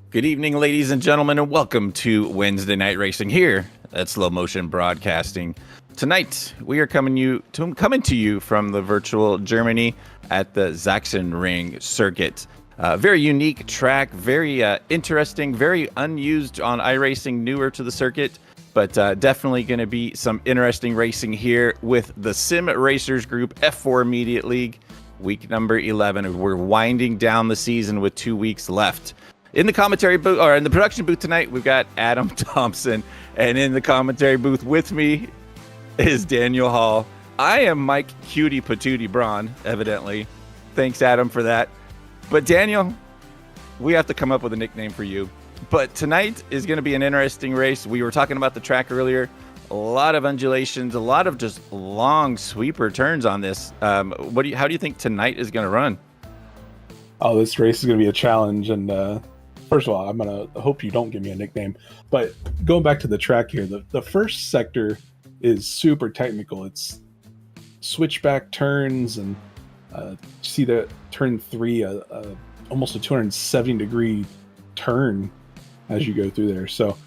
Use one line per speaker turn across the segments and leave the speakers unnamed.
Good evening, ladies and gentlemen, and welcome to Wednesday Night Racing here at Slow Motion Broadcasting. Tonight, we are coming to you from the virtual Germany at the Sachsenring circuit. Very unique track, very interesting, very unused on iRacing, newer to the circuit, but definitely going to be some interesting racing here with the Sim Racers Group F4 Immediate League, week number 11. We're winding down the season with 2 weeks left. In the commentary booth, or in the production booth tonight, we've got Adam Thompson, and in the commentary booth with me is Daniel Hall. I am Mike Cutie Patootie Braun, evidently. Thanks, Adam, for that. But Daniel, we have to come up with a nickname for you. But tonight is going to be an interesting race. We were talking about the track earlier. A lot of undulations, a lot of just long sweeper turns on this. How do you think tonight is going to run?
Oh, this race is going to be a challenge, and first of all, I'm going to hope you don't give me a nickname. But going back to the track here, the first sector is super technical. It's switchback turns, and see that turn 3, almost a 270-degree turn as you go through there. So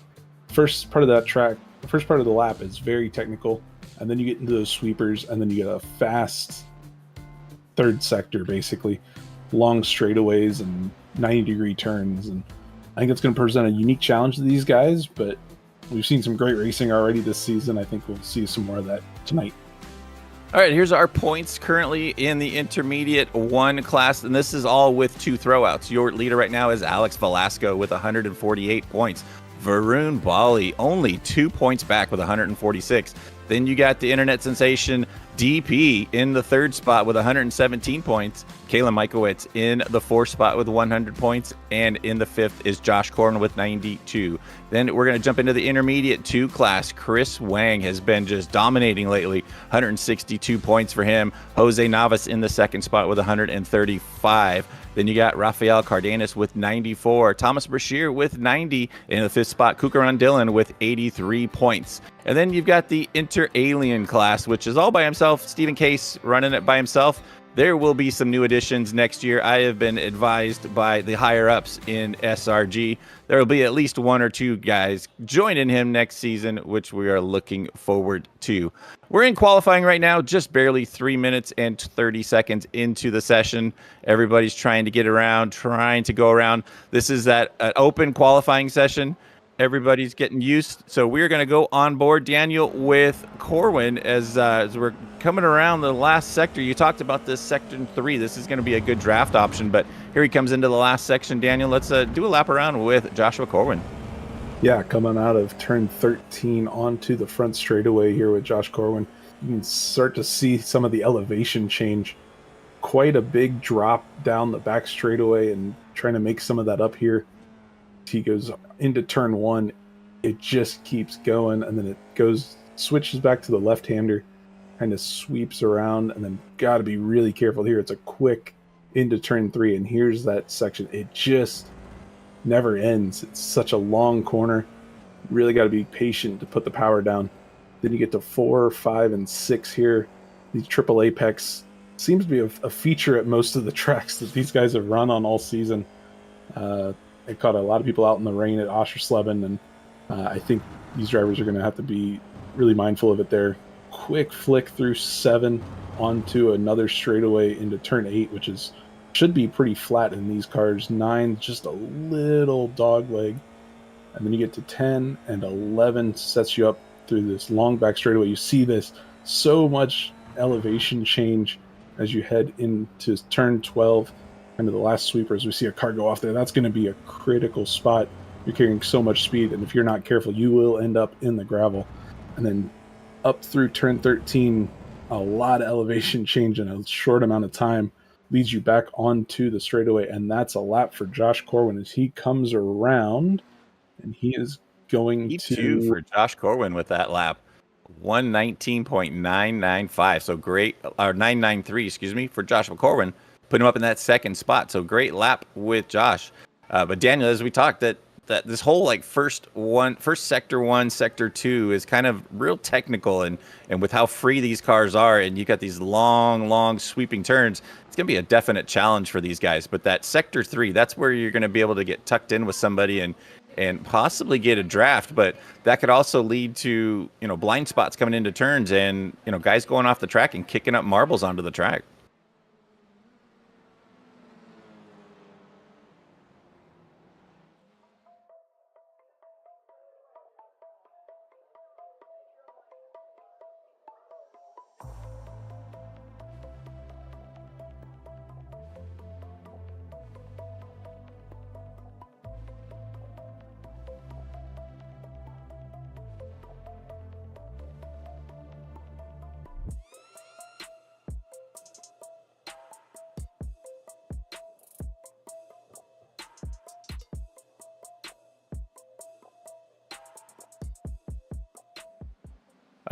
first part of that track, the first part of the lap is very technical, and then you get into those sweepers, and then you get a fast third sector, basically. Long straightaways and 90-degree turns, and I think it's going to present a unique challenge to these guys, but we've seen some great racing already this season. I think we'll see some more of that tonight.
All right, here's our points currently in the Intermediate 1 class, and this is all with 2 throwouts. Your leader right now is Alex Velasco with 148 points. Varun Bali only 2 points back with 146. Then you got the internet sensation DP in the 3rd spot with 117 points. Kayla Mikowitz in the 4th spot with 100 points. And in the 5th is Josh Corn with 92. Then we're going to jump into the Intermediate 2 class. Chris Wang has been just dominating lately. 162 points for him. Jose Navas in the 2nd spot with 135. Then you got Rafael Cardenas with 94. Thomas Brashear with 90. In the 5th spot, Kukaran Dillon with 83 points. And then you've got the Inter-Alien class, which is all by himself. Stephen Case running it by himself. there will be some new additions next year. I have been advised by the higher ups in SRG. There will be at least one or two guys joining him next season, which we are looking forward to. We're in qualifying right now, just barely 3 minutes and 30 seconds into the session. Everybody's trying to get around, trying to go around. This is that open qualifying session. Everybody's getting used. So we're going to go on board, Daniel, with Corwin as we're coming around the last sector. You talked about this sector 3. This is going to be a good draft option, but here he comes into the last section. Daniel, let's do a lap around with Joshua Corwin.
Yeah, coming out of turn 13 onto the front straightaway here with Josh Corwin, you can start to see some of the elevation change. Quite a big drop down the back straightaway and trying to make some of that up here. He goes into turn 1, it just keeps going, and then it switches back to the left-hander, kind of sweeps around, and then got to be really careful here. It's a quick into turn 3, and here's that section. It just never ends. It's such a long corner. Really got to be patient to put the power down. Then you get to 4, 5, and 6 here. These triple apex seems to be a feature at most of the tracks that these guys have run on all season. It caught a lot of people out in the rain at Oschersleben, and I think these drivers are going to have to be really mindful of it there. Quick flick through 7 onto another straightaway into turn 8, which should be pretty flat in these cars. 9, just a little dog leg. And then you get to 10, and 11 sets you up through this long back straightaway. You see this so much elevation change as you head into turn 12. Into the last sweepers, we see a car go off there. That's going to be a critical spot. You're carrying so much speed, and if you're not careful, you will end up in the gravel. And then up through turn 13, a lot of elevation change in a short amount of time leads you back onto the straightaway, and that's a lap for Josh Corwin as he comes around, and he is going
P2 for Josh Corwin with that lap. 119.995. So great, or 993, excuse me, for Joshua Corwin. Put him up in that second spot. So great lap with Josh. But Daniel, as we talked, that this whole like first sector 1, sector 2 is kind of real technical, and with how free these cars are, and you got these long sweeping turns, it's gonna be a definite challenge for these guys. But that sector 3, that's where you're gonna be able to get tucked in with somebody and possibly get a draft. But that could also lead to blind spots coming into turns, and guys going off the track and kicking up marbles onto the track.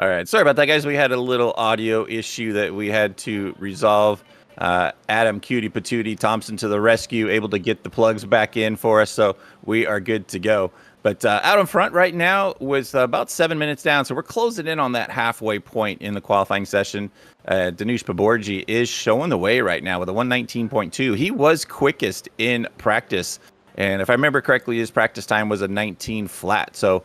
All right. Sorry about that, guys. We had a little audio issue that we had to resolve. Adam Cutie Patootie Thompson to the rescue, able to get the plugs back in for us. So we are good to go. But out in front right now was about 7 minutes down. So we're closing in on that halfway point in the qualifying session. Danush Paborji is showing the way right now with a 119.2. He was quickest in practice. And if I remember correctly, his practice time was a 19 flat. So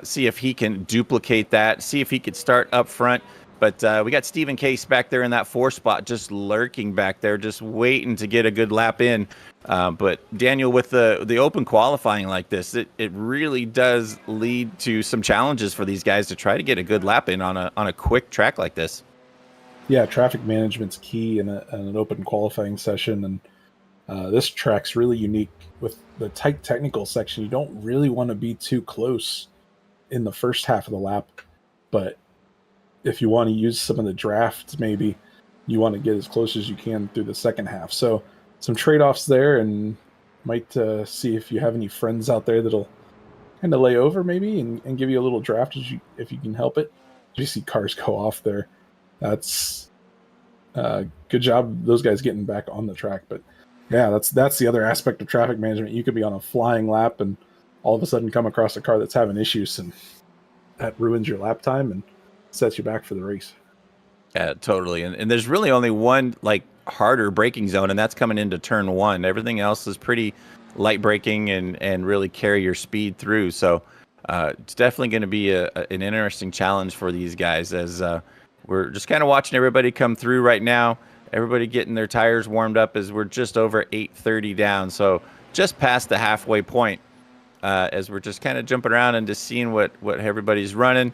see if he can duplicate that, see if he could start up front. But we got Stephen Case back there in that 4 spot, just lurking back there, just waiting to get a good lap in. But Daniel, with the open qualifying like this, it really does lead to some challenges for these guys to try to get a good lap in on a quick track like this.
Yeah, traffic management's key in an open qualifying session, and this track's really unique with the tight technical section. You don't really want to be too close in the first half of the lap, but if you want to use some of the drafts, maybe you want to get as close as you can through the second half. So some trade-offs there, and might see if you have any friends out there that'll kind of lay over maybe and give you a little draft if you can help it. You see cars go off there. That's good job those guys getting back on the track. But yeah, that's the other aspect of traffic management. You could be on a flying lap and all of a sudden come across a car that's having issues, and that ruins your lap time and sets you back for the race.
Yeah, totally. And there's really only one like harder braking zone, and that's coming into turn one. Everything else is pretty light braking and really carry your speed through. So it's definitely going to be an interesting challenge for these guys as we're just kind of watching everybody come through right now. Everybody getting their tires warmed up as we're just over 8:30 down. So just past the halfway point as we're just kind of jumping around and just seeing what everybody's running.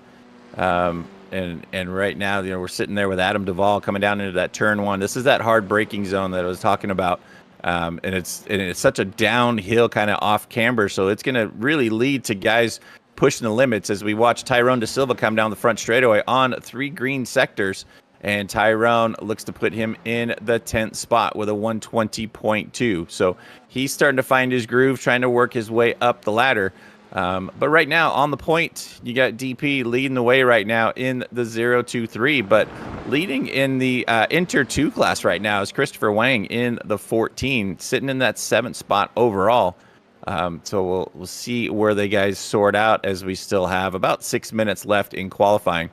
And right now, we're sitting there with Adam Duvall coming down into that turn one. This is that hard braking zone that I was talking about. And it's such a downhill kind of off camber. So it's going to really lead to guys pushing the limits as we watch Tyrone Da Silva come down the front straightaway on 3 green sectors. And Tyrone looks to put him in the 10th spot with a 120.2. So he's starting to find his groove, trying to work his way up the ladder. But right now on the point, you got DP leading the way right now in the 023, but leading in the Inter 2 class right now is Christopher Wang in the 14, sitting in that 7th spot overall. So we'll see where the guys sort out as we still have about 6 minutes left in qualifying.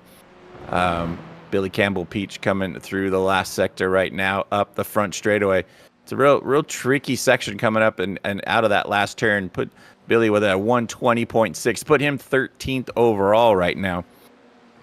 Billy Campbell Peach coming through the last sector right now up the front straightaway. It's a real tricky section coming up and out of that last turn. Put Billy with a 120.6, put him 13th overall right now.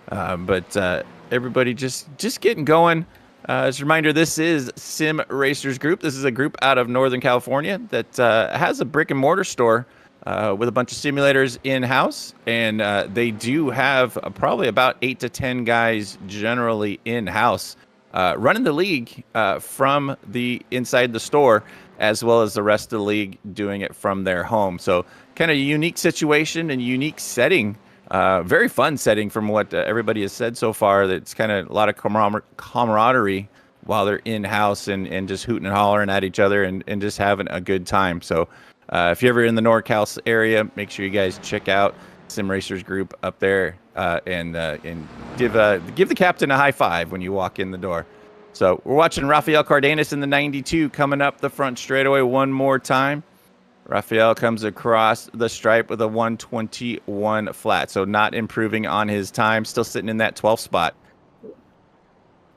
But everybody just getting going. As a reminder, this is Sim Racers Group. This is a group out of Northern California that has a brick and mortar store with a bunch of simulators in-house. And they do have probably about 8 to 10 guys generally in-house running the league from the inside the store, as well as the rest of the league doing it from their home. So kind of a unique situation and unique setting. Very fun setting from what everybody has said so far. That's kind of a lot of camaraderie while they're in-house and just hooting and hollering at each other and just having a good time. So if you're ever in the NorCal area, make sure you guys check out Sim Racers Group up there and give the captain a high five when you walk in the door. So we're watching Rafael Cardenas in the 92 coming up the front straightaway one more time. Rafael comes across the stripe with a 121 flat, so not improving on his time, still sitting in that 12th spot.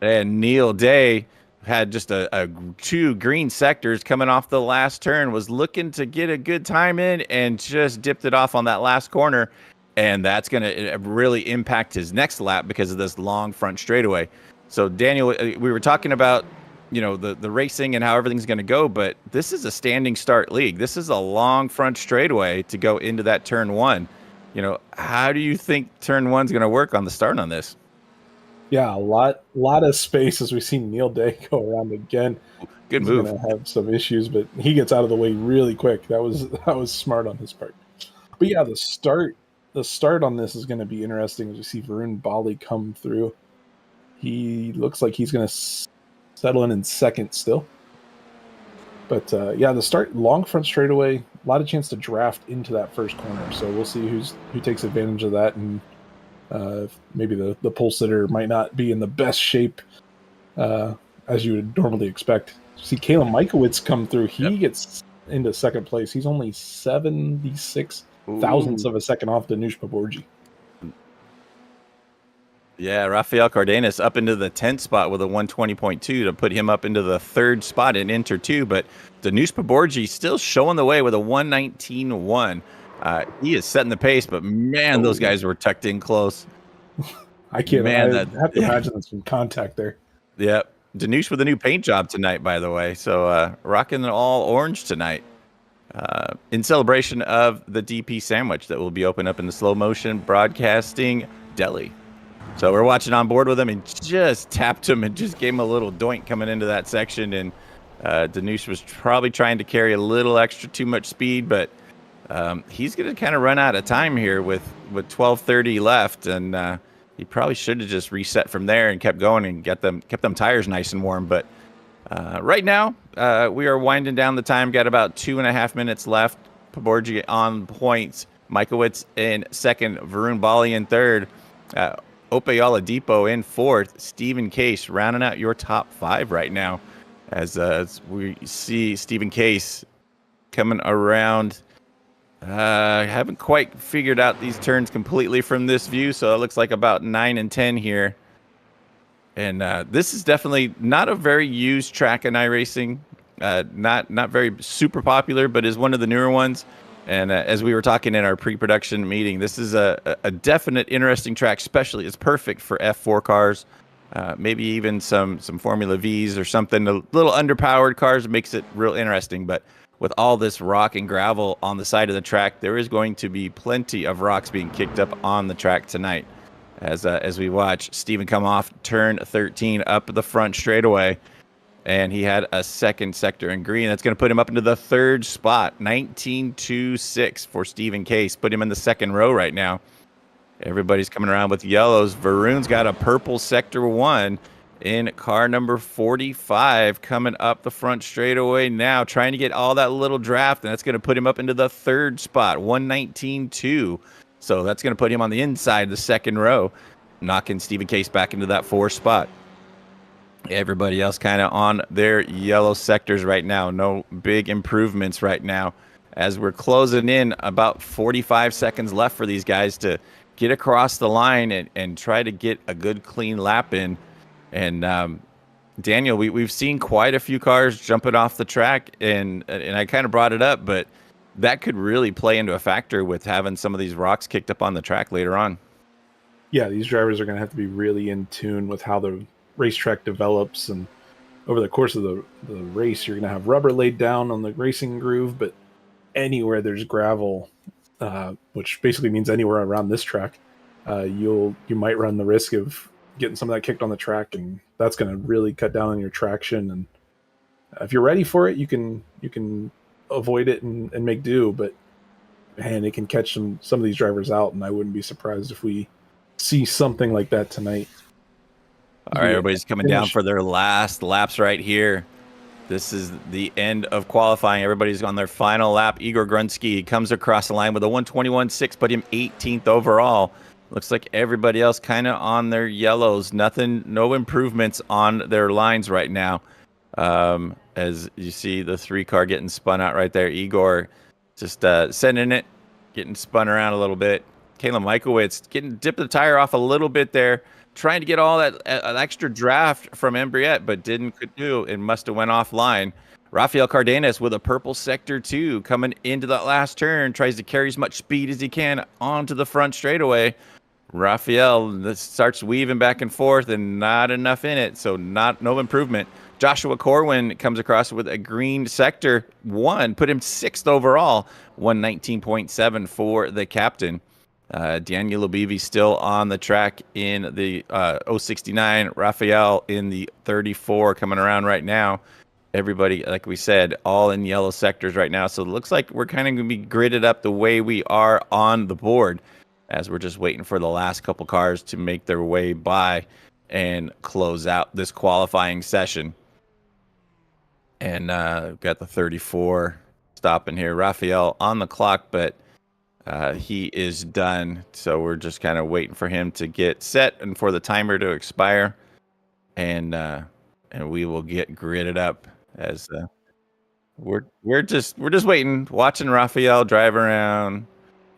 And Neil Day had just a 2 green sectors coming off the last turn, was looking to get a good time in and just dipped it off on that last corner. And that's going to really impact his next lap because of this long front straightaway. So Daniel, we were talking about, the racing and how everything's going to go, but this is a standing start league. This is a long front straightaway to go into that turn one. How do you think turn one's going to work on the start on this?
Yeah, a lot of space as we see Neil Day go around again.
Good move.
He's going to have some issues, but he gets out of the way really quick. That was smart on his part. But yeah, the start on this is going to be interesting as we see Varun Bali come through. He looks like he's going to settle in second still. But yeah, the start, long front straightaway, a lot of chance to draft into that first corner. So we'll see who takes advantage of that, and maybe the pole sitter might not be in the best shape as you would normally expect. See Kalen Mikowitz come through. He gets into second place. He's only 76 thousandths of a second off Danush Paborji.
Yeah, Rafael Cardenas up into the 10th spot with a 120.2 to put him up into the 3rd spot in Inter 2. But Danush Paborji still showing the way with a 119.1. He is setting the pace, but man, those guys were tucked in close.
I can't. I have to imagine there's some contact there.
Yeah, Danush with a new paint job tonight, by the way. So rocking all orange tonight. In celebration of the DP sandwich that will be open up in the slow motion broadcasting deli. So we're watching on board with him and just tapped him and just gave him a little doink coming into that section. And Danush was probably trying to carry a little extra too much speed, but he's going to kind of run out of time here with 12:30 left. And he probably should have just reset from there and kept going and kept them tires nice and warm. But right now, we are winding down the time. Got about 2.5 minutes left. Paborji on points. Mikowitz in second. Varun Bali in third. Opeyala Depot in fourth. Stephen Case rounding out your top 5 right now. As we see Stephen Case coming around. Haven't quite figured out these turns completely from this view, so it looks like about 9 and 10 here. And this is definitely not a very used track in iRacing. Not very super popular, but is one of the newer ones. And as we were talking in our pre-production meeting, this is a definite interesting track. Especially, it's perfect for F4 cars, maybe even some Formula Vs or something. A little underpowered cars makes it real interesting. But with all this rock and gravel on the side of the track, there is going to be plenty of rocks being kicked up on the track tonight. As we watch Steven come off turn 13 up the front straightaway, and he had a second sector in green. That's going to put him up into the third spot, 19.26 for Steven Case. Put him in the second row right now. Everybody's coming around with yellows. Varun's got a purple sector 1 in car number 45 coming up the front straightaway now, trying to get all that little draft, and that's going to put him up into the third spot, 119.2. So that's going to put him on the inside, the second row, knocking Steven Case back into that 4th spot. Everybody else kind of on their yellow sectors right now. No big improvements right now. As we're closing in, about 45 seconds left for these guys to get across the line and try to get a good, clean lap in. And Daniel, we've seen quite a few cars jumping off the track, and I kind of brought it up, but that could really play into a factor with having some of these rocks kicked up on the track later on.
Yeah, these drivers are going to have to be really in tune with how the racetrack develops, and over the course of the race, you're going to have rubber laid down on the racing groove, but anywhere there's gravel, which basically means anywhere around this track, you might run the risk of getting some of that kicked on the track, and that's going to really cut down on your traction. And if you're ready for it, you can avoid it and make do, but man, it can catch some of these drivers out, and I wouldn't be surprised if we see something like that tonight.
All right, everybody's coming down for their last laps right here. This is the end of qualifying. Everybody's on their final lap. Igor Grunsky comes across the line with a 121.6, put him 18th overall. Looks like everybody else kind of on their yellows. No improvements on their lines right now. As you see the 3-car getting spun out right there. Igor just sending it, getting spun around a little bit. Kalen Michaelwitz getting dipped the tire off a little bit there, trying to get all that extra draft from Embriette, but could do. It must have went offline. Rafael Cardenas with a purple sector 2 coming into that last turn, tries to carry as much speed as he can onto the front straightaway. Rafael starts weaving back and forth and not enough in it, so no improvement. Joshua Corwin comes across with a green sector 1, put him 6th overall, 119.7 for the captain. Daniel Lubivi still on the track in the 069. Rafael in the 34 coming around right now. Everybody, like we said, all in yellow sectors right now. So it looks like we're kind of going to be gridded up the way we are on the board, as we're just waiting for the last couple cars to make their way by and close out this qualifying session. And got the 34 stopping here. Rafael on the clock, but he is done. So we're just kind of waiting for him to get set and for the timer to expire. And we will get gridded up as we're just waiting, watching Rafael drive around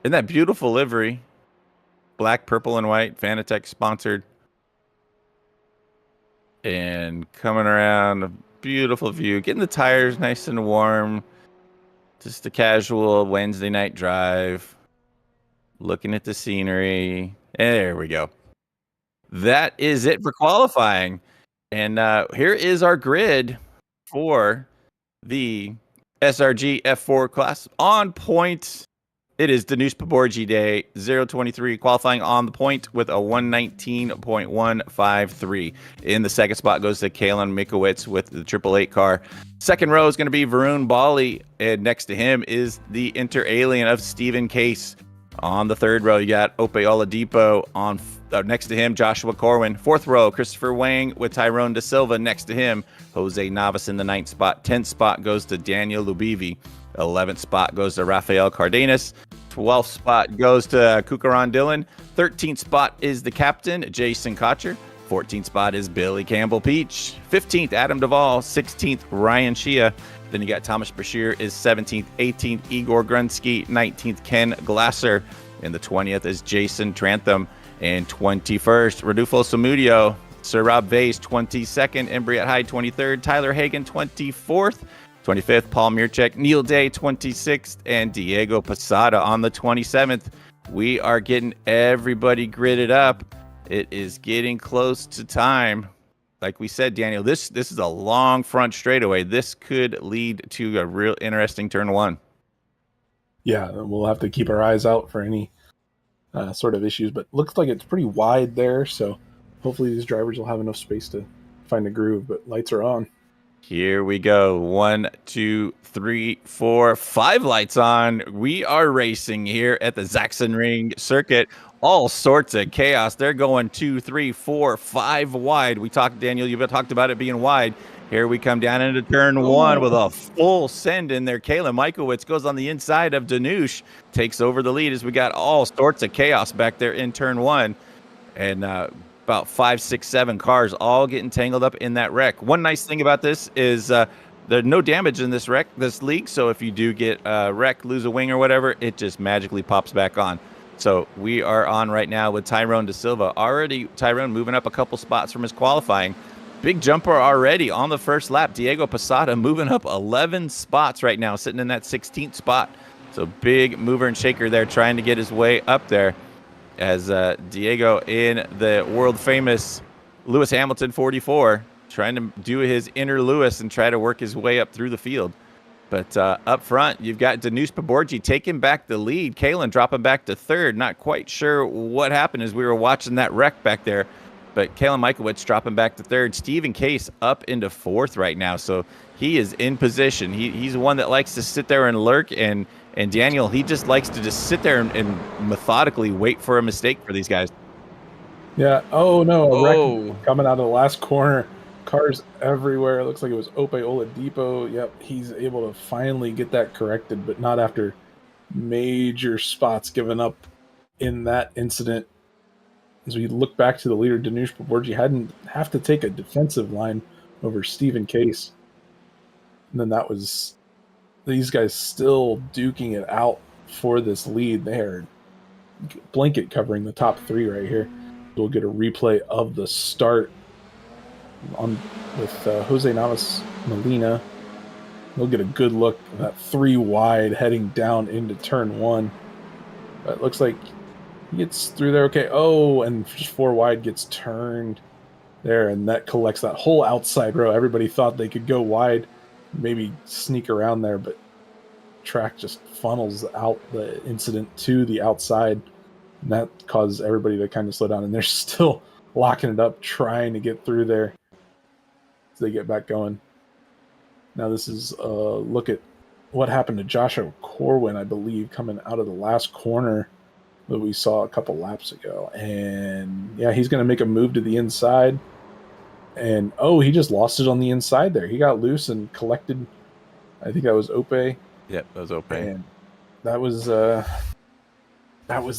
in that beautiful livery. Black, purple, and white, Fanatec sponsored. And coming around, a beautiful view, getting the tires nice and warm. Just a casual Wednesday night drive. Looking at the scenery. There we go. That is it for qualifying. And here is our grid for the SRG F4 class. On point, it is Danush Paborji Day, 023, qualifying on the point with a 119.153. In the second spot goes to Kalen Mikowitz with the 888 car. Second row is going to be Varun Bali, and next to him is the Inter-Alien of Steven Case. On the third row, you got Ope Oladipo. On next to him, Joshua Corwin. Fourth row, Christopher Wang with Tyrone Da Silva. Next to him, Jose Navas in the 9th spot. 10th spot goes to Daniel Lubivi. 11th spot goes to Rafael Cardenas. 12th spot goes to Kukaran Dillon. 13th spot is the captain, Jason Kocher. 14th spot is Billy Campbell Peach. 15th, Adam Duvall. 16th, Ryan Shia. Then you got Thomas Bashir is 17th. 18th, Igor Grunsky. 19th, Ken Glasser. And the 20th is Jason Trantham. And 21st, Rodolfo Samudio. Sir Rob Vase 22nd, Embriette Hyde 23rd, Tyler Hagan 24th, 25th, Paul Mirchek, Neil Day 26th, and Diego Posada on the 27th. We are getting everybody gridded up. It is getting close to time. Like we said, Daniel, this is a long front straightaway. This could lead to a real interesting turn one.
Yeah, we'll have to keep our eyes out for any sort of issues, but looks like it's pretty wide there, so hopefully these drivers will have enough space to find a groove, but lights are on.
Here we go. 1, 2, 3, 4, 5 lights on. We are racing here at the Sachsenring circuit. All sorts of chaos. They're going 2, 3, 4, 5 wide. We talked, Daniel, you've talked about it being wide. Here we come down into turn one with a full send in there. Kayla Michaelwitz goes on the inside of Danush, takes over the lead as we got all sorts of chaos back there in turn one. And about 5, 6, 7 cars all getting tangled up in that wreck. One nice thing about this is there's no damage in this league. So if you do get wrecked, lose a wing or whatever, it just magically pops back on. So we are on right now with Tyrone Da Silva. Already Tyrone moving up a couple spots from his qualifying. Big jumper already on the first lap. Diego Posada moving up 11 spots right now, sitting in that 16th spot. So big mover and shaker there, trying to get his way up there. As Diego in the world-famous Lewis Hamilton 44, trying to do his inner Lewis and try to work his way up through the field. But up front, you've got Danush Paborgi taking back the lead. Kalen dropping back to third. Not quite sure what happened as we were watching that wreck back there. But Kalen Michaelwitz dropping back to third. Stephen Case up into fourth right now. So he is in position. He's one that likes to sit there and lurk. And Daniel, he just likes to just sit there and methodically wait for a mistake for these guys.
Yeah. Oh, no. A wreck coming out of the last corner. Cars everywhere. It looks like it was Ope Oladipo. Yep. He's able to finally get that corrected, but not after major spots given up in that incident. As we look back to the leader, Danush Paborgi hadn't have to take a defensive line over Stephen Case. And then that was these guys still duking it out for this lead. They are blanket covering the top three right here. We'll get a replay of the start on with Jose Navas Molina. We'll get a good look at that 3 wide heading down into turn one. But it looks like he gets through there okay. Oh, and just 4 wide gets turned there, and that collects that whole outside row. Everybody thought they could go wide, maybe sneak around there, but track just funnels out the incident to the outside, and that causes everybody to kind of slow down, and they're still locking it up, trying to get through there as they get back going. Now this is a look at what happened to Joshua Corwin, I believe, coming out of the last corner that we saw a couple laps ago. And yeah, he's going to make a move to the inside. And oh, he just lost it on the inside there. He got loose and collected. I think that was Ope.
Yep, that was Ope.
And that was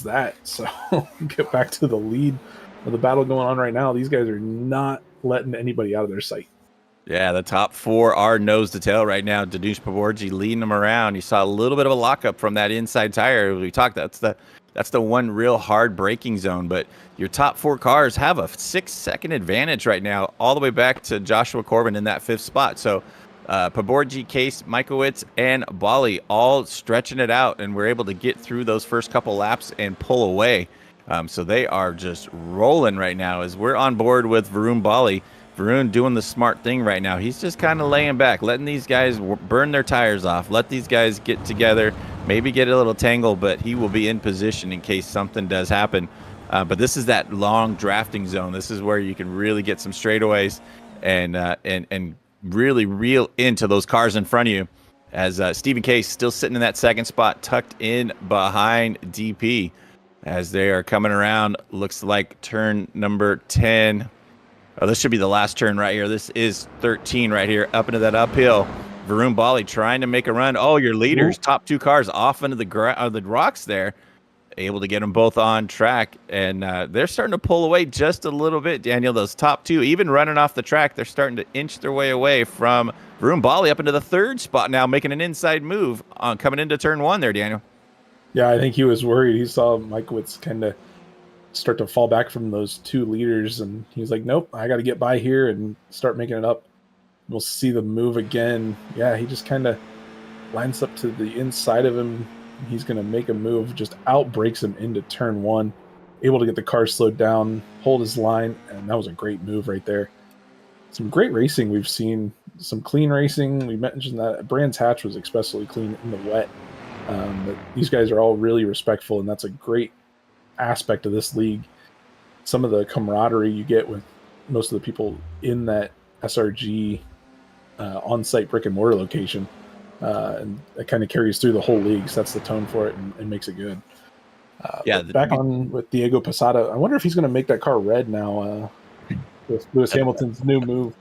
that. So get back to the lead of the battle going on right now. These guys are not letting anybody out of their sight.
Yeah, the top 4 are nose to tail right now. Danush Paborgi leading them around. You saw a little bit of a lockup from that inside tire. We talked, that's the one real hard braking zone. But your top 4 cars have a 6-second advantage right now, all the way back to Joshua Corbin in that 5th spot. So Paborgi, Case, Michaelwitz, and Bali all stretching it out, and we're able to get through those first couple laps and pull away. So they are just rolling right now as we're on board with Varun Bali. Varun doing the smart thing right now. He's just kind of laying back, letting these guys burn their tires off, let these guys get together, maybe get a little tangle, but he will be in position in case something does happen. But this is that long drafting zone. This is where you can really get some straightaways and really reel into those cars in front of you. As Stephen Case still sitting in that 2nd spot, tucked in behind DP as they are coming around. Looks like turn number 10. Oh, this should be the last turn right here. This is 13 right here, up into that uphill. Varun Bali trying to make a run. Oh, your leaders, top 2 cars off into the rocks there. Able to get them both on track, and they're starting to pull away just a little bit, Daniel. Those top 2, even running off the track, they're starting to inch their way away from Varun Bali up into the 3rd spot now, making an inside move on coming into turn 1 there, Daniel.
Yeah, I think he was worried. He saw Michaelwitz kind of start to fall back from those two leaders, and he's like, nope, I got to get by here and start making it up. We'll see the move again. Yeah, he just kind of lines up to the inside of him. He's going to make a move, just outbreaks him into turn one, able to get the car slowed down, hold his line, and that was a great move right there. Some great racing we've seen, some clean racing. We mentioned that Brands Hatch was especially clean in the wet. But these guys are all really respectful, and that's a great aspect of this league. Some of the camaraderie you get with most of the people in that SRG on-site brick and mortar location, and it kind of carries through the whole league, sets the tone for it, and makes it good. Back on with Diego Posada, I wonder if he's going to make that car red now with Lewis Hamilton's new move.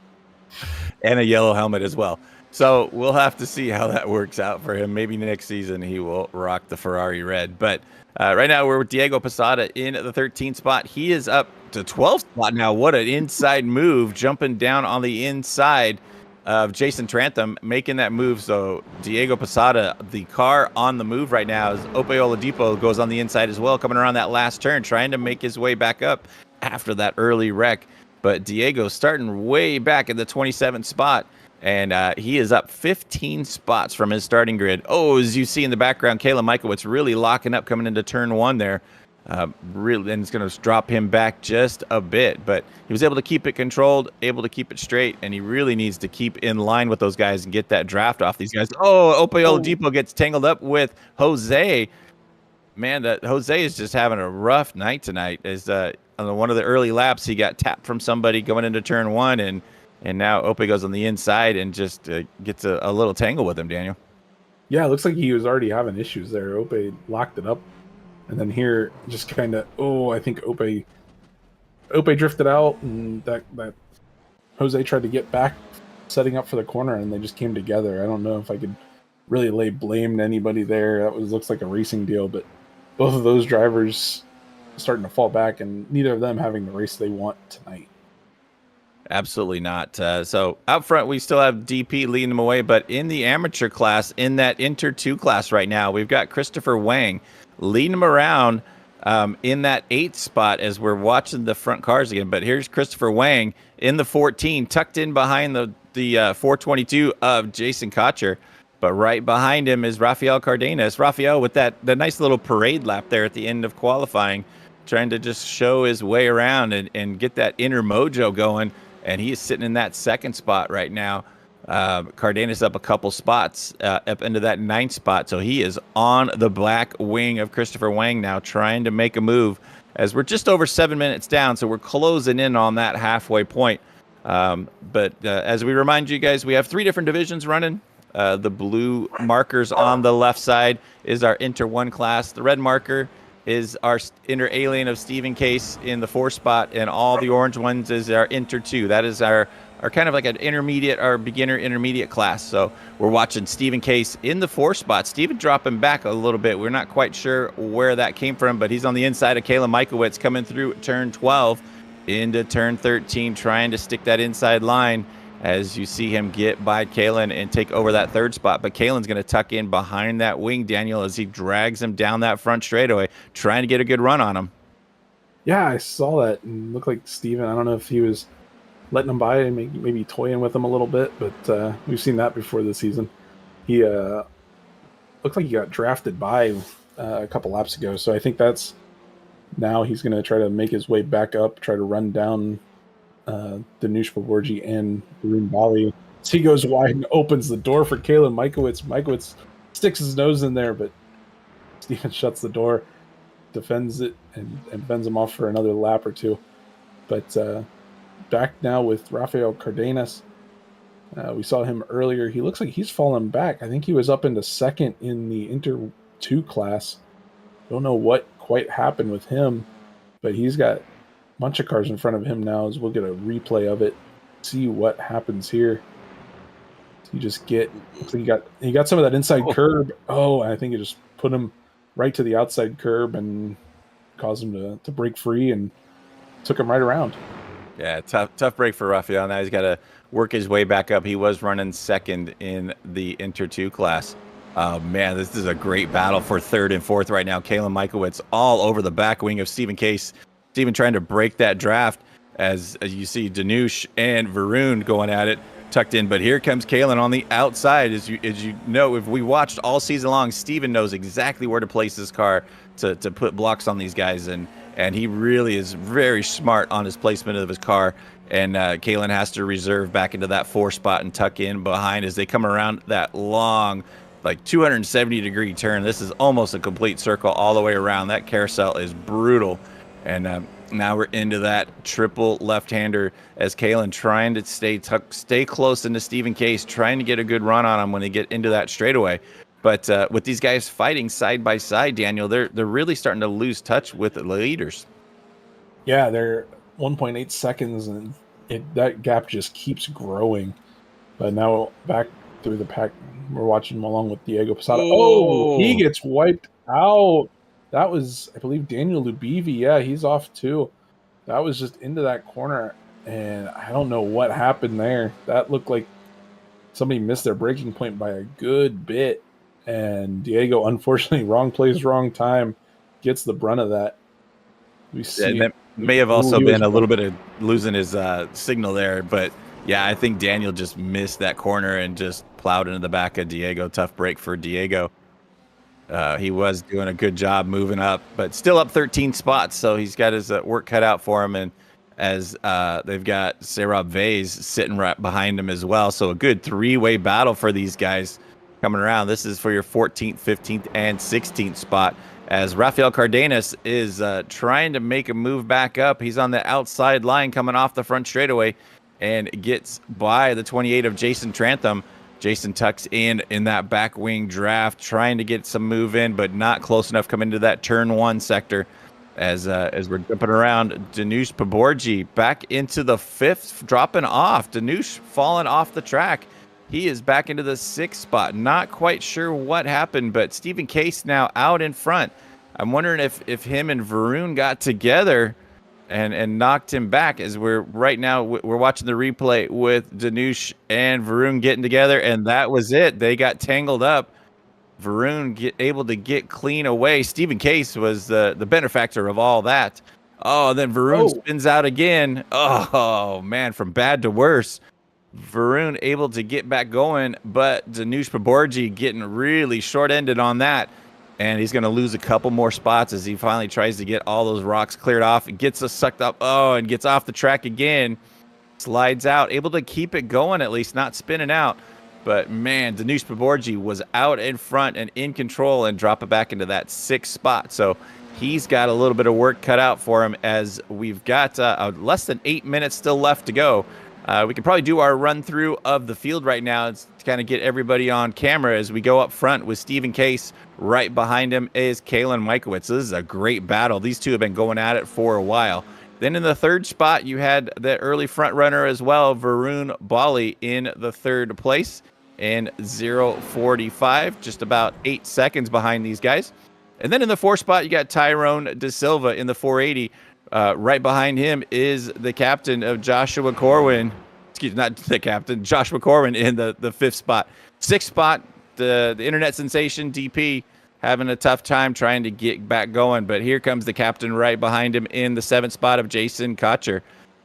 And a yellow helmet as well. So we'll have to see how that works out for him. Maybe next season he will rock the Ferrari red. But right now we're with Diego Posada in the 13th spot. He is up to 12th spot now. What an inside move, jumping down on the inside of Jason Trantham, making that move. So Diego Posada, the car on the move right now, as Ope Oladipo goes on the inside as well, coming around that last turn, trying to make his way back up after that early wreck. But Diego starting way back in the 27th spot, and he is up 15 spots from his starting grid. Oh, as you see in the background, Kayla Michaelwitz really locking up coming into turn one there. Really, and it's going to drop him back just a bit. But he was able to keep it controlled, able to keep it straight, and he really needs to keep in line with those guys and get that draft off these guys. Oh, Ope Oladipo gets tangled up with Jose. Man, that Jose is just having a rough night tonight. As on one of the early laps, he got tapped from somebody going into turn one, and now Ope goes on the inside and just gets a little tangle with him, Daniel.
Yeah, it looks like he was already having issues there. Ope locked it up, and then here just kind of, I think Ope drifted out, and that Jose tried to get back, setting up for the corner, and they just came together. I don't know if I could really lay blame to anybody there. That looks like a racing deal, but both of those drivers starting to fall back, and neither of them having the race they want tonight.
Absolutely not. So out front, we still have DP leading them away, but in the amateur class, in that Inter 2 class right now, we've got Christopher Wang leading them around in that 8th spot as we're watching the front cars again. But here's Christopher Wang in the 14, tucked in behind the 422 of Jason Kotcher. But right behind him is Rafael Cardenas. Rafael with the nice little parade lap there at the end of qualifying, trying to just show his way around and get that inner mojo going. And he is sitting in that 2nd spot right now. Cardenas up a couple spots up into that 9th spot. So he is on the black wing of Christopher Wang now, trying to make a move as we're just over 7 minutes down. So we're closing in on that halfway point. But as we remind you guys, we have 3 different divisions running. The blue markers on the left side is our Inter 1 class. The red marker is our Inter Alien of Stephen Case in the 4th spot, and all the orange ones is our Inter 2. That is our kind of like an intermediate, our beginner intermediate class. So we're watching Stephen Case in the 4th spot. Stephen dropping back a little bit. We're not quite sure where that came from, but he's on the inside of Kayla Michaelwitz coming through turn 12 into turn 13, trying to stick that inside line as you see him get by Kalen and take over that 3rd spot. But Kalen's going to tuck in behind that wing, Daniel, as he drags him down that front straightaway, trying to get a good run on him.
Yeah, I saw that and looked like Steven. I don't know if he was letting him by and maybe toying with him a little bit, but we've seen that before this season. He looked like he got drafted by a couple laps ago, so I think that's now he's going to try to make his way back up, try to run down Danush Pavorji and Varun Bali. So he goes wide and opens the door for Kayla Michaelwitz. Michaelwitz sticks his nose in there, but Steven shuts the door, defends it, and fends him off for another lap or two. But back now with Rafael Cardenas. We saw him earlier. He looks like he's fallen back. I think he was up into 2nd in the Inter 2 class. Don't know what quite happened with him, but he's got bunch of cars in front of him now as we'll get a replay of it, see what happens here. You just get, he got some of that inside curb. I think it just put him right to the outside curb and caused him to break free and took him right around.
Yeah, tough break for Rafael. Now he's got to work his way back up. He was running 2nd in the Inter 2 class. Man, this is a great battle for 3rd and 4th right now. Kayla Michaelwitz all over the back wing of Stephen Case. Steven trying to break that draft as you see Danush and Varun going at it, tucked in. But here comes Kalen on the outside. As you know, if we watched all season long, Steven knows exactly where to place his car to put blocks on these guys, and he really is very smart on his placement of his car. And Kalen has to reserve back into that 4 spot and tuck in behind as they come around that long, like 270-degree turn. This is almost a complete circle all the way around. That carousel is brutal. And now we're into that triple left-hander as Kalen trying to stay close into Stephen Case, trying to get a good run on him when they get into that straightaway. But with these guys fighting side by side, Daniel, they're really starting to lose touch with the leaders.
Yeah, they're 1.8 seconds, and that gap just keeps growing. But now back through the pack, we're watching him along with Diego Posada. Oh, he gets wiped out. That was, I believe, Daniel Lubivi. Yeah, he's off too. That was just into that corner, and I don't know what happened there. That looked like somebody missed their breaking point by a good bit, and Diego, unfortunately, wrong place, wrong time, gets the brunt of that. We see.
Yeah, that may have also been a little bit of losing his signal there, but yeah, I think Daniel just missed that corner and just plowed into the back of Diego. Tough break for Diego. He was doing a good job moving up, but still up 13 spots, so he's got his work cut out for him. And as they've got Serab Vase sitting right behind him as well, so a good 3-way battle for these guys coming around. This is for your 14th, 15th, and 16th spot, as Rafael Cardenas is trying to make a move back up. He's on the outside line coming off the front straightaway and gets by the 28 of Jason Trantham. Jason tucks in that back wing draft, trying to get some move in, but not close enough coming into that turn 1 sector. As we're jumping around, Danush Paborji back into the 5th, dropping off. Danush falling off the track. He is back into the 6th spot. Not quite sure what happened, but Stephen Case now out in front. I'm wondering if him and Varun got together and knocked him back, as we're watching the replay with Danush and Varun getting together, and that was it. They got tangled up. Varun able to get clean away. Stephen Case was the benefactor of all that. Oh, then Varun spins out again. Oh, man, from bad to worse. Varun able to get back going, but Danush Paborji getting really short-ended on that. And he's going to lose a couple more spots as he finally tries to get all those rocks cleared off. And gets us sucked up. Oh, and gets off the track again. Slides out. Able to keep it going, at least not spinning out. But, man, Danush Paborji was out in front and in control and drop it back into that 6th spot. So he's got a little bit of work cut out for him, as we've got less than 8 minutes still left to go. We can probably do our run through of the field right now to kind of get everybody on camera as we go up front with Stephen Case. Right behind him is Kalen Mikowitz. This is a great battle. These two have been going at it for a while. Then in the 3rd spot, you had the early front runner as well, Varun Bali, in the 3rd place in 0:45, just about 8 seconds behind these guys. And then in the 4th spot, you got Tyrone De Silva in the 480. Right behind him is the captain of Joshua Corwin. Excuse me, not the captain, Joshua Corwin in the 5th spot. 6th spot, the internet sensation DP having a tough time trying to get back going. But here comes the captain right behind him in the 7th spot of Jason Kotcher.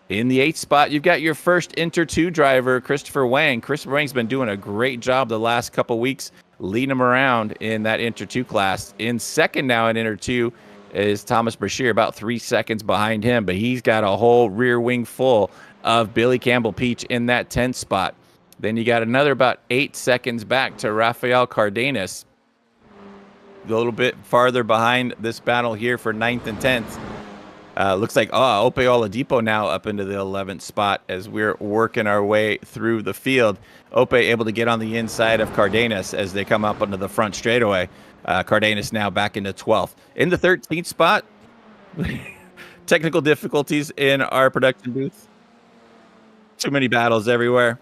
In the 8th spot, you've got your first Inter 2 driver, Christopher Wang. Christopher Wang's been doing a great job the last couple weeks, leading him around in that Inter 2 class. In 2nd now in Inter 2 is Thomas Brashear, about 3 seconds behind him, but he's got a whole rear wing full of Billy Campbell Peach in that 10th spot. Then you got another about 8 seconds back to Rafael Cardenas. A little bit farther behind this battle here for 9th and 10th. Looks like Ope Oladipo now up into the 11th spot as we're working our way through the field. Ope able to get on the inside of Cardenas as they come up onto the front straightaway. Cardenas now back into 12th. In the 13th spot, technical difficulties in our production booth. Too many battles everywhere.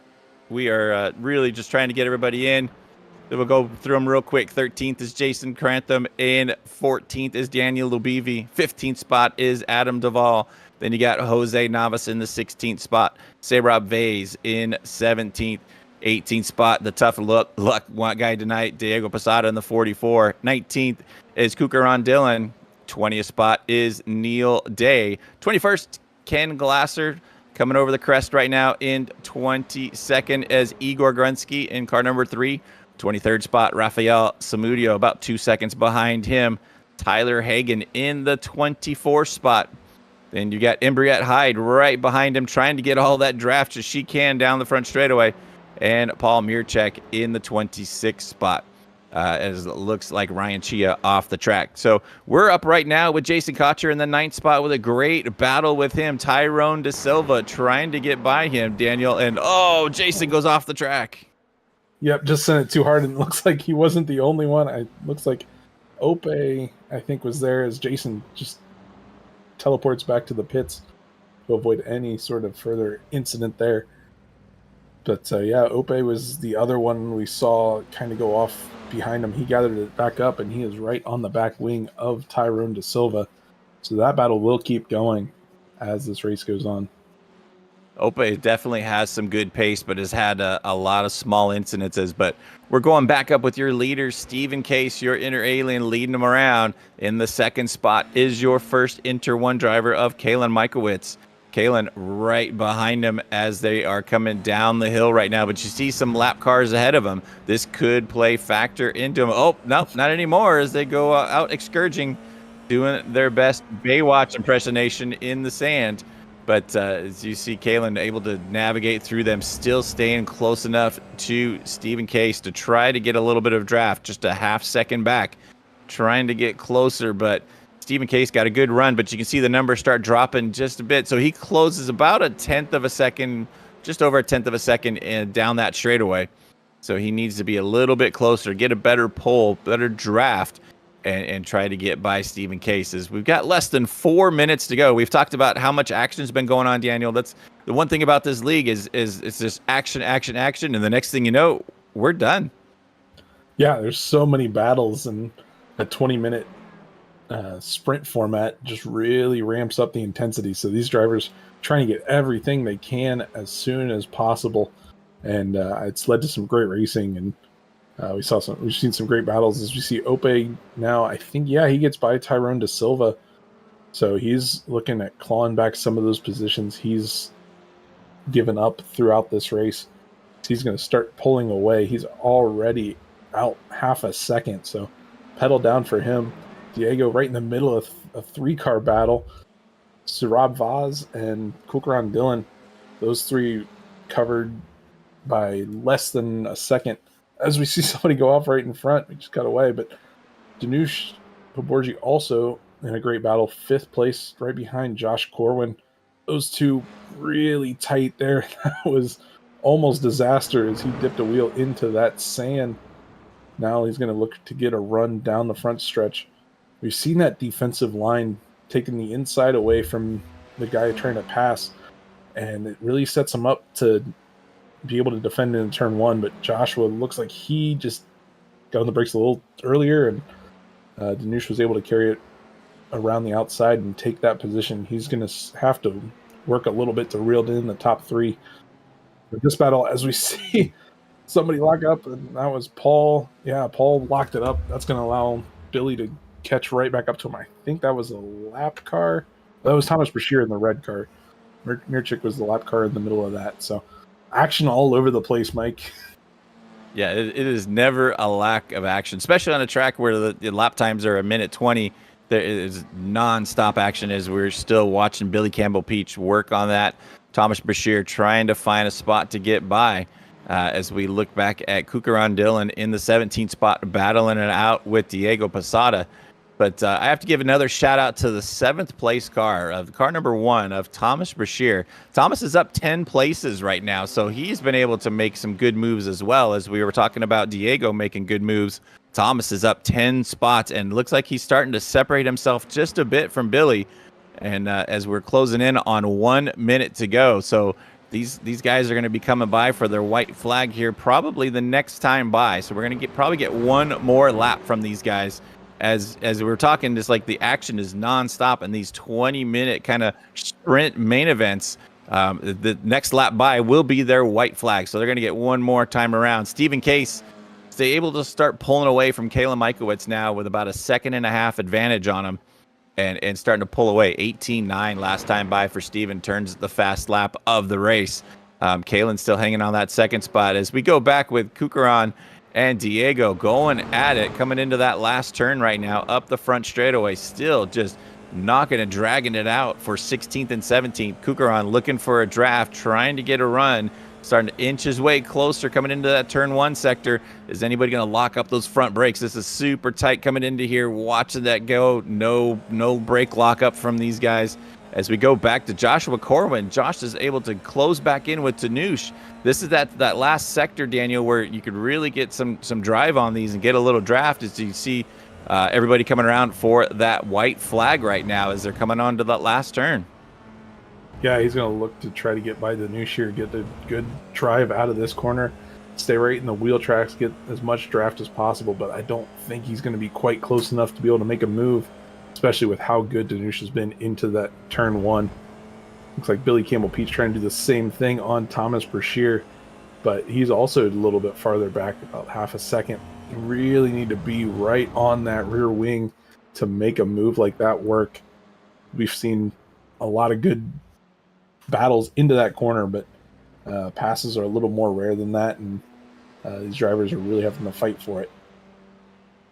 We are really just trying to get everybody in. Then we'll go through them real quick. 13th is Jason Crantham, and 14th is Daniel Lubivi. 15th spot is Adam Duvall. Then you got Jose Navas in the 16th spot. Serab Vase in 17th. 18th spot, the tough luck guy tonight, Diego Posada in the 44. 19th is Kukaran Dillon. 20th spot is Neil Day. 21st, Ken Glasser coming over the crest right now in 22nd as Igor Grunsky in car number 3. 23rd spot, Rafael Samudio, about 2 seconds behind him. Tyler Hagan in the 24th spot. Then you got Embriette Hyde right behind him, trying to get all that draft as she can down the front straightaway. And Paul Mirchek in the 26th spot, as it looks like Ryan Chia off the track. So we're up right now with Jason Kocher in the 9th spot with a great battle with him. Tyrone De Silva trying to get by him, Daniel. And, Jason goes off the track.
Yep, just sent it too hard, and it looks like he wasn't the only one. It looks like Ope, I think, was there as Jason just teleports back to the pits to avoid any sort of further incident there. But Ope was the other one we saw kind of go off behind him. He gathered it back up, and he is right on the back wing of Tyrone De Silva. So that battle will keep going as this race goes on.
Ope definitely has some good pace, but has had a lot of small incidences. But we're going back up with your leader, Stephen Case, your inner alien, leading them around. In the 2nd spot is your first Inter 1 driver of Kalen Mikowitz. Kalen right behind him as they are coming down the hill right now. But you see some lap cars ahead of him. This could play factor into him. Oh, no, not anymore as they go out excurging, doing their best Baywatch impersonation in the sand. But as you see Kalen able to navigate through them, still staying close enough to Stephen Case to try to get a little bit of draft, just a half second back, trying to get closer. But Stephen Case got a good run, but you can see the numbers start dropping just a bit. So he closes about a 1/10 of a second, just over a 1/10 of a second down that straightaway. So he needs to be a little bit closer, get a better pull, better draft, and try to get by Stephen Case. We've got less than 4 minutes to go. We've talked about how much action's been going on, Daniel. That's the one thing about this league is it's just action, action, action, and the next thing you know, we're done.
Yeah, there's so many battles, and a 20-minute sprint format just really ramps up the intensity. So these drivers trying to get everything they can as soon as possible, and it's led to some great racing. And we've seen some great battles as we see Ope now. I think, he gets by Tyrone De Silva. So he's looking at clawing back some of those positions he's given up throughout this race. He's going to start pulling away. He's already out half a second. So pedal down for him. Diego right in the middle of a 3-car battle. Surab Vaz and Kukran Dillon, those 3 covered by less than a second. As we see somebody go off right in front, we just got away. But Danush Poborji also in a great battle, 5th place, right behind Josh Corwin. Those 2 really tight there. That was almost disaster as he dipped a wheel into that sand. Now he's going to look to get a run down the front stretch. We've seen that defensive line taking the inside away from the guy trying to pass, and it really sets him up to be able to defend in turn 1, but Joshua looks like he just got on the brakes a little earlier, and Danush was able to carry it around the outside and take that position. He's going to have to work a little bit to reel in the top 3. But this battle, as we see somebody lock up, and that was Paul. Yeah, Paul locked it up. That's going to allow Billy to catch right back up to him. I think that was a lap car. That was Thomas Brashear in the red car. Mirchik was the lap car in the middle of that. So action all over the place, Mike.
Yeah, it is never a lack of action, especially on a track where the lap times are 1:20. There is non-stop action as we're still watching Billy Campbell Peach work on that. Thomas Brashear trying to find a spot to get by as we look back at Kukran Dillon in the 17th spot, battling it out with Diego Posada. But I have to give another shout out to the 7th place car of car number 1 of Thomas Brashear. Thomas is up 10 places right now, so he's been able to make some good moves as well. As we were talking about Diego making good moves, Thomas is up 10 spots and looks like he's starting to separate himself just a bit from Billy. And as we're closing in on 1 minute to go, so these guys are going to be coming by for their white flag here probably the next time by. So we're going to probably get one more lap from these guys. As we were talking, just like the action is nonstop in these 20-minute kind of sprint main events. The next lap by will be their white flag, so they're going to get one more time around. Stephen Case is able to start pulling away from Kayla Mikowitz now with about a 1.5 second advantage on him. and starting to pull away. 18-9 last time by for Steven, turns the fast lap of the race. Kalen's still hanging on that second spot as we go back with Kukaran and Diego going at it, coming into that last turn right now, up the front straightaway, still just knocking and dragging it out for 16th and 17th. Kukaran looking for a draft, trying to get a run, starting to inch his way closer coming into that turn one sector. Is anybody going to lock up those front brakes? This is super tight coming into here, watching that go. No brake lockup from these guys. As we go back to Joshua Corwin, Josh is able to close back in with Danush. This is that last sector, Daniel, where you could really get some drive on these and get a little draft. As you see everybody coming around for that white flag right now as they're coming on to that last turn.
Yeah, he's going to look to try to get by Danush here, get a good drive out of this corner, stay right in the wheel tracks, get as much draft as possible, but I don't think he's going to be quite close enough to be able to make a move, especially with how good Danush has been into that turn one. Looks like Billy Campbell Peach trying to do the same thing on Thomas Brashear, but he's also a little bit farther back, about half a second. You really need to be right on that rear wing to make a move like that work. We've seen a lot of good battles into that corner, but passes are a little more rare than that, and these drivers are really having to fight for it.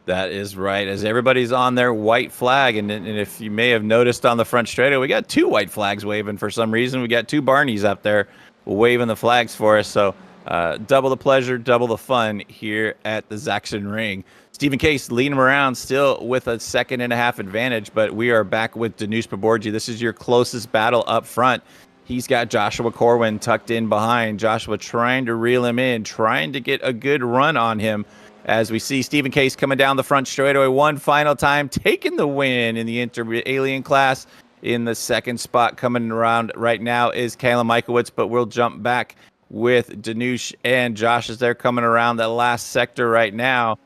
That is right. As everybody's on their white flag, and if you may have noticed on the front straightaway, we got two white flags waving for some reason. We got two Barneys up there waving the flags for us. So double the pleasure, double the fun here at the Sachsenring. Stephen Case leading him around still with a 1.5 second advantage, but we are back with Danush Paborji. This is your closest battle up front. He's got Joshua Corwin tucked in behind. Joshua trying to reel him in, trying to get a good run on him. As we see Stephen Case coming down the front straightaway one final time, taking the win in the Inter-Alien class. In the second spot coming around right now is Kayla Michaelwitz, but we'll jump back with Danush and Josh as they're coming around that last sector right now.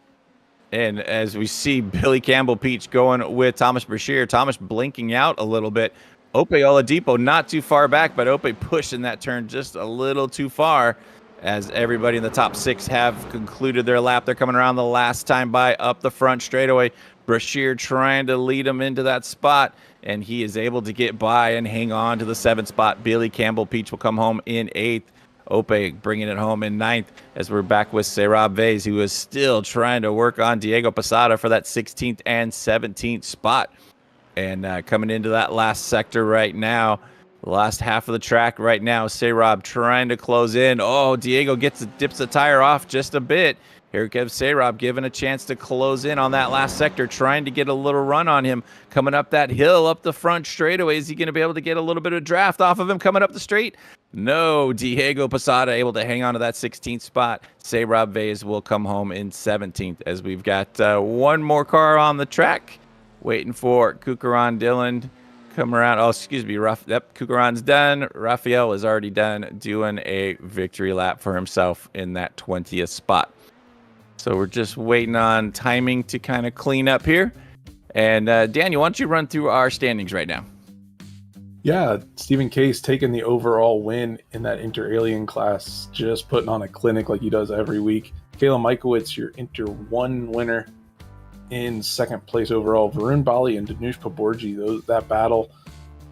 And as we see Billy Campbell Peach going with Thomas Brashear, Thomas blinking out a little bit. Ope Oladipo not too far back, but Ope pushing that turn just a little too far. As everybody in the top six have concluded their lap, they're coming around the last time by up the front straightaway. Brashear trying to lead him into that spot, and he is able to get by and hang on to the 7th spot. Billy Campbell Peach will come home in 8th. Ope bringing it home in 9th, as we're back with Serab Vez, who is still trying to work on Diego Posada for that 16th and 17th spot. And coming into that last sector right now, the last half of the track right now, Serab trying to close in. Oh, Diego dips the tire off just a bit. Here comes Serab given a chance to close in on that last sector, trying to get a little run on him. Coming up that hill, up the front straightaway. Is he going to be able to get a little bit of draft off of him coming up the straight? No, Diego Posada able to hang on to that 16th spot. Serab Vez will come home in 17th, as we've got one more car on the track waiting for Kukaran Dillon. Come around. Oh, excuse me. Yep, Kukaran's done. Raphael is already done doing a victory lap for himself in that 20th spot. So we're just waiting on timing to kind of clean up here. And Daniel, why don't you run through our standings right now?
Yeah, Stephen Case taking the overall win in that Inter-Alien class, just putting on a clinic like he does every week. Kayla Michaelwitz, your Inter 1 winner. In 2nd place overall, Varun Bali and Danush Paborji, that battle,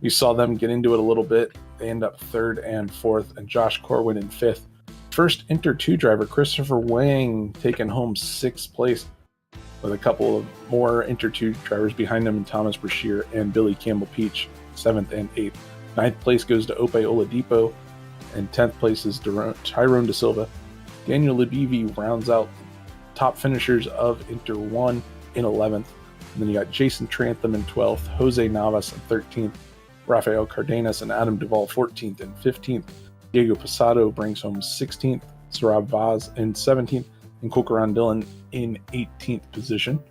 we saw them get into it a little bit. They end up 3rd and 4th, and Josh Corwin in 5th. First Inter 2 driver, Christopher Wang, taking home 6th place, with a couple of more Inter 2 drivers behind them, in Thomas Brashear and Billy Campbell Peach, 7th and 8th. 9th place goes to Ope Oladipo, and 10th place is Tyrone De Silva. Daniel Lebevi rounds out top finishers of Inter 1 in 11th. And then you got Jason Trantham in 12th, Jose Navas in 13th, Rafael Cardenas and Adam Duvall 14th and 15th. Diego Posado brings home 16th, Sarab Vaz in 17th, and Kukaran Dillon in 18th position.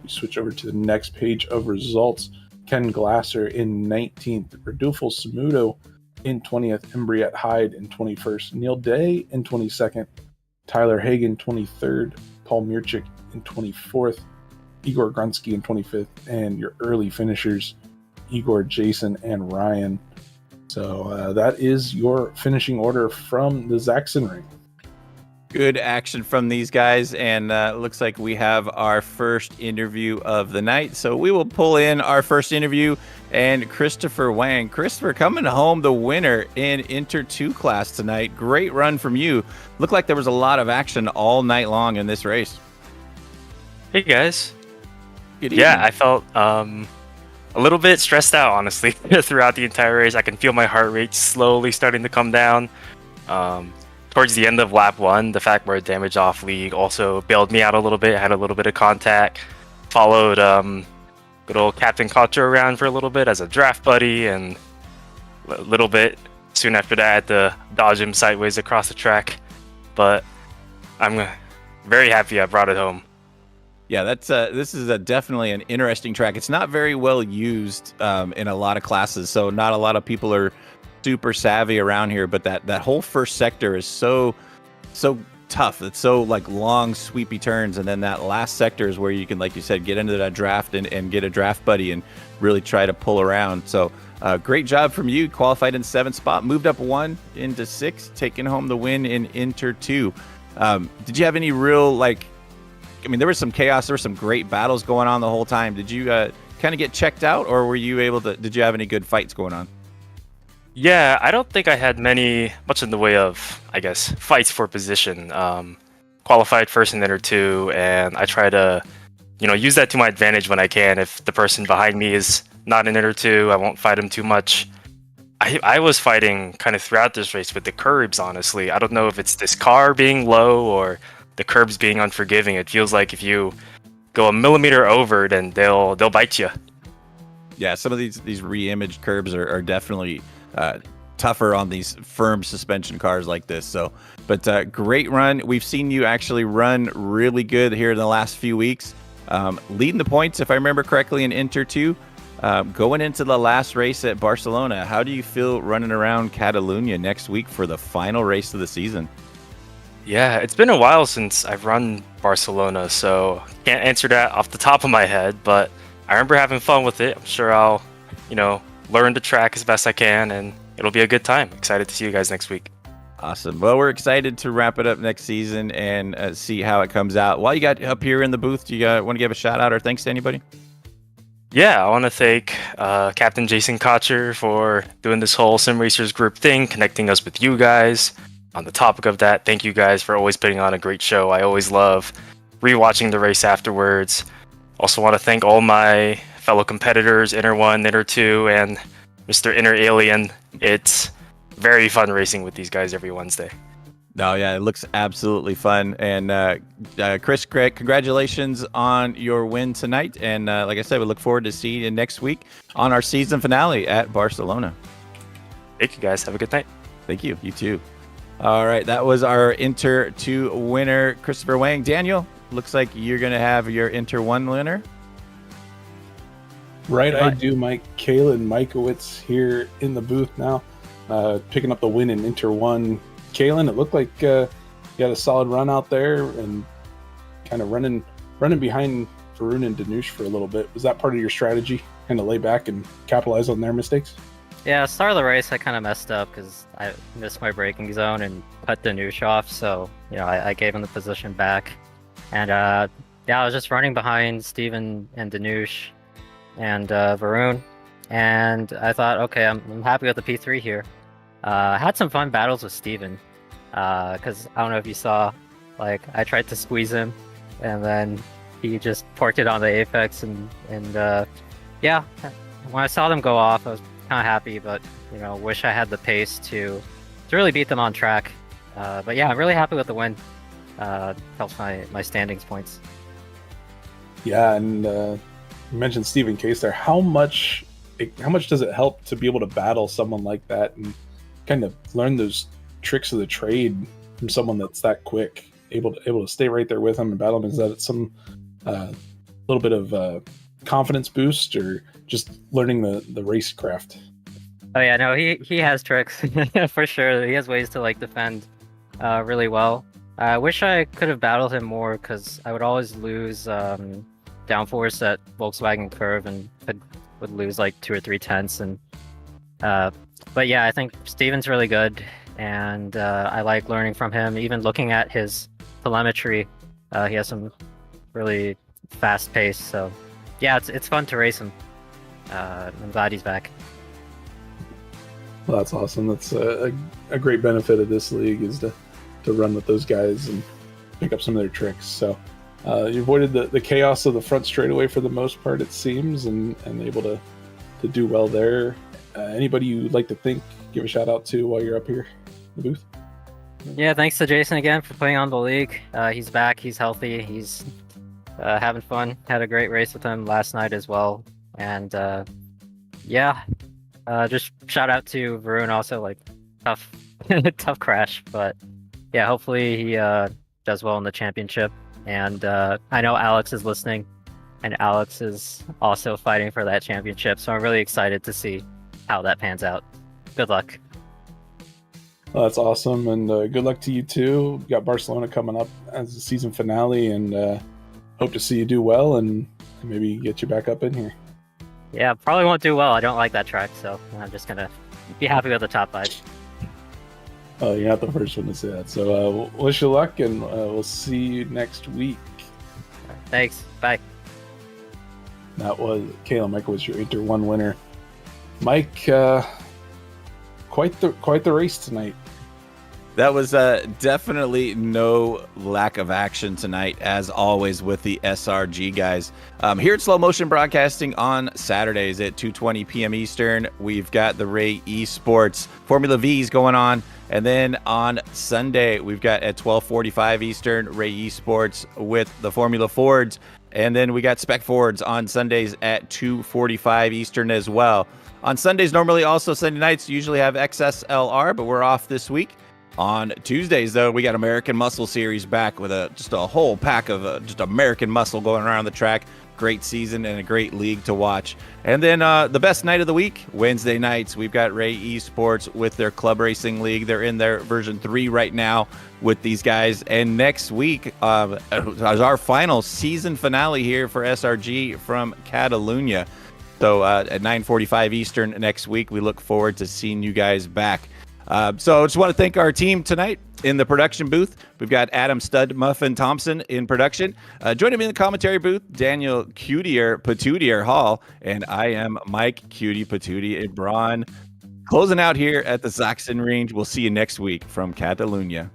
We switch over to the next page of results. Ken Glasser in 19th, Rodolfo Samudo in 20th, Embriette Hyde in 21st, Neil Day in 22nd, Tyler Hagan 23rd, Paul Murchik in 24th, Igor Grunsky in 25th, and your early finishers, Igor, Jason, and Ryan. So that is your finishing order from the Sachsenring.
Good action from these guys, and looks like we have our first interview of the night. So we will pull in our first interview, and Christopher Wang. Christopher coming home the winner in Inter 2 class tonight. Great run from you. Looked like there was a lot of action all night long in this race.
Hey guys.
Good evening.
Yeah, I felt a little bit stressed out, honestly, throughout the entire race. I can feel my heart rate slowly starting to come down. Towards the end of lap 1, the fact where damage off league also bailed me out a little bit. I had a little bit of contact. Followed good old Captain Concho around for a little bit as a draft buddy, and a little bit soon after that I had to dodge him sideways across the track. But I'm very happy I brought it home.
Yeah, that's this is definitely an interesting track. It's not very well used in a lot of classes, so not a lot of people are super savvy around here. But that whole first sector is so tough. It's so like long, sweepy turns, and then that last sector is where you can, like you said, get into that draft and get a draft buddy and really try to pull around. So great job from you. Qualified in 7th spot, moved up 1 into 6, taking home the win in Inter 2. Did you have any real there was some chaos. There were some great battles going on the whole time. Did you kind of get checked out, or were you able to? Did you have any good fights going on?
Yeah, I don't think I had much in the way of, I guess, fights for position. Qualified first in Inter 2, and I try to, use that to my advantage when I can. If the person behind me is not in Inter 2, I won't fight him too much. I was fighting kind of throughout this race with the curbs, honestly. I don't know if it's this car being low or the curbs being unforgiving. It feels like if you go a millimeter over, then they'll bite you.
Yeah, some of these re-imaged curbs are definitely tougher on these firm suspension cars like this. So, but great run. We've seen you actually run really good here in the last few weeks, leading the points, if I remember correctly, in Inter 2. Going into the last race at Barcelona, how do you feel running around Catalunya next week for the final race of the season?
Yeah, it's been a while since I've run Barcelona, so can't answer that off the top of my head, but I remember having fun with it. I'm sure I'll, learn the track as best I can, and it'll be a good time. Excited to see you guys next week.
Awesome. Well, we're excited to wrap it up next season and see how it comes out. While you got up here in the booth, do you want to give a shout out or thanks to anybody?
Yeah, I want to thank Captain Jason Kocher for doing this whole Sim Racers group thing, connecting us with you guys. On the topic of that, thank you guys for always putting on a great show. I always love rewatching the race afterwards. Also want to thank all my fellow competitors, Inter 1, Inter 2, and Mr. Inter Alien. It's very fun racing with these guys every Wednesday.
No, yeah, it looks absolutely fun. And Chris, congratulations on your win tonight. And like I said, we look forward to seeing you next week on our season finale at Barcelona.
Thank you guys. Have a good night.
Thank you. You too. All right, that was our Inter 2 winner, Christopher Wang. Daniel, looks like you're going to have your Inter 1 winner.
Right, I do. Mike Kalen Mikowitz here in the booth now, picking up the win in Inter 1. Kalen, it looked like you had a solid run out there and kind of running behind Varun and Danush for a little bit. Was that part of your strategy, kind of lay back and capitalize on their mistakes?
Yeah, start of the race I kind of messed up because I missed my braking zone and cut Danush off, so I gave him the position back. And I was just running behind Steven and Danush and Varun, and I thought, okay, I'm happy with the P3 here. I had some fun battles with Steven, because I don't know if you saw, I tried to squeeze him, and then he just parked it on the apex, and yeah, when I saw them go off, I was kind of happy, but wish I had the pace to really beat them on track. But yeah, I'm really happy with the win. Helps my standings points.
Yeah, and you mentioned Stephen Case there. How much does it help to be able to battle someone like that and kind of learn those tricks of the trade from someone that's that quick, able to stay right there with him and battle him? Is that some little bit of confidence boost, or just learning the racecraft?
Oh yeah, no, he has tricks for sure. He has ways to defend really well. I wish I could have battled him more because I would always lose downforce at Volkswagen curve and would lose 2 or 3 tenths. And but yeah, I think Steven's really good, and I like learning from him. Even looking at his telemetry, he has some really fast pace. So yeah, it's fun to race him. I'm glad he's back.
Well, that's awesome. That's a great benefit of this league is to run with those guys and pick up some of their tricks. So you avoided the chaos of the front straightaway for the most part, it seems, and able to do well there. Anybody you'd like to give a shout out to while you're up here in the booth?
Yeah, thanks to Jason again for putting on the league. He's back. He's healthy. He's having fun. Had a great race with him last night as well. And yeah, just shout out to Varun also. Like tough, tough crash, but yeah, hopefully he does well in the championship. And I know Alex is listening, and Alex is also fighting for that championship. So I'm really excited to see how that pans out. Good luck.
Well, that's awesome, and good luck to you too. We got Barcelona coming up as the season finale, and hope to see you do well and maybe get you back up in here.
Yeah, probably won't do well. I don't like that track, so I'm just gonna be happy with the top 5.
Oh, you're not the first one to say that. So wish you luck, and we'll see you next week.
Thanks. Bye.
That was Kayla. Mike was your Inter 1 winner. Mike, quite the race tonight.
That was definitely no lack of action tonight, as always, with the SRG guys. Here at Slow Motion Broadcasting on Saturdays at 2:20 p.m. Eastern, we've got the Ray Esports Formula V's going on. And then on Sunday, we've got at 12:45 Eastern, Ray Esports with the Formula Fords. And then we got Spec Fords on Sundays at 2:45 Eastern as well. On Sundays, normally also Sunday nights, usually have XSLR, but we're off this week. On Tuesdays, though, we got American Muscle Series back with just a whole pack of just American muscle going around the track. Great season and a great league to watch. And then the best night of the week, Wednesday nights, we've got Ray Esports with their Club Racing League. They're in their version 3 right now with these guys. And next week is our final season finale here for SRG from Catalunya. So at 9:45 Eastern next week, we look forward to seeing you guys back. So I just want to thank our team tonight in the production booth. We've got Adam Stud Muffin Thompson in production. Joining me in the commentary booth, Daniel Patutier Hall, and I am Mike Cutie Patutier Braun. Closing out here at the Sachsenring. We'll see you next week from Catalunya.